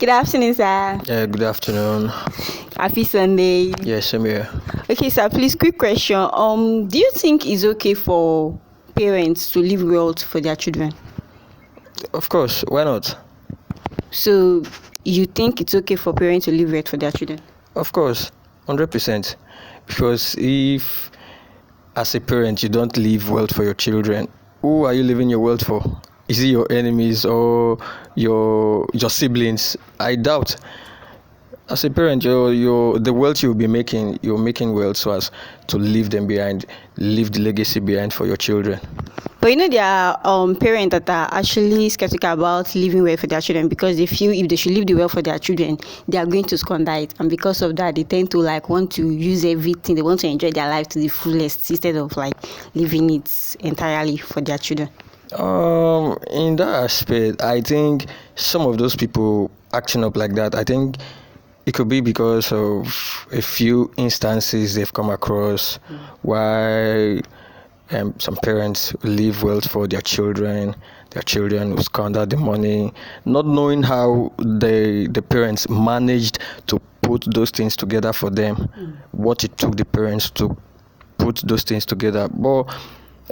Good afternoon, sir. Yeah, good afternoon. Happy Sunday. Yeah, same here. Okay, sir, please, quick question. Do you think it's okay for parents to leave wealth for their children? Of course, why not? So, you think it's okay for parents to leave wealth for their children? Of course, 100%. Because if, as a parent, you don't leave wealth for your children, who are you leaving your wealth for? Is it your enemies or your siblings? I doubt. As a parent, the wealth you're making wealth so as to leave them behind, leave the legacy behind for your children. But there are parents that are actually skeptical about leaving wealth for their children because they feel if they should leave the wealth for their children, they are going to squander it, and because of that, they tend to want to use everything. They want to enjoy their life to the fullest instead of leaving it entirely for their children. In that aspect, I think some of those people acting up like that, I think it could be because of a few instances they've come across why some parents leave wealth for their children who squander the money, not knowing how the parents managed to put those things together for them, what it took the parents to put those things together. But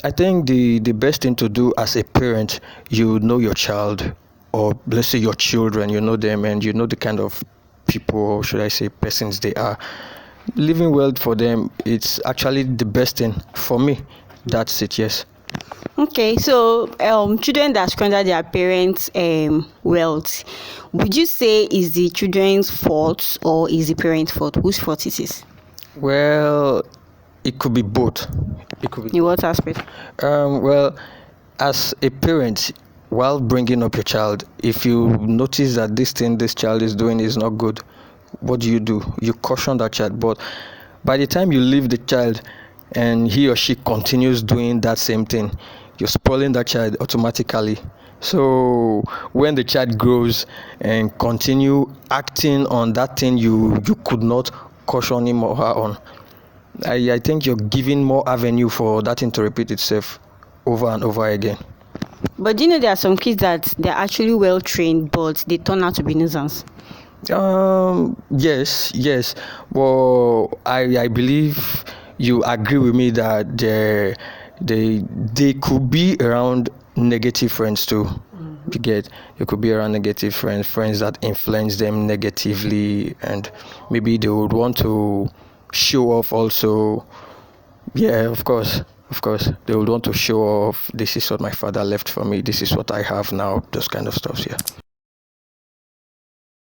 I think the best thing to do as a parent, you know your child, or let's say your children, you know them and you know the kind of people, or should I say persons they are. Leaving wealth for them, it's actually the best thing for me. That's it, yes. Okay, so children that squander their parents' wealth, would you say is the children's fault or is the parents' fault? Whose fault it is? Well, it could be both. It could be. In what aspect? Well, as a parent, while bringing up your child, if you notice that this thing this child is doing is not good, what do? You caution that child. But by the time you leave the child and he or she continues doing that same thing, you're spoiling that child automatically. So when the child grows and continue acting on that thing you could not caution him or her on, I think you're giving more avenue for that thing to repeat itself over and over again. But do you know there are some kids that they're actually well trained, but they turn out to be nuisance? Yes. Well, I believe you agree with me that they could be around negative friends too. You could be around negative friends that influence them negatively, and maybe they would want to show off also. Yeah, of course, they would want to show off, this is what my father left for me, this is what I have now, those kind of stuff. Yeah.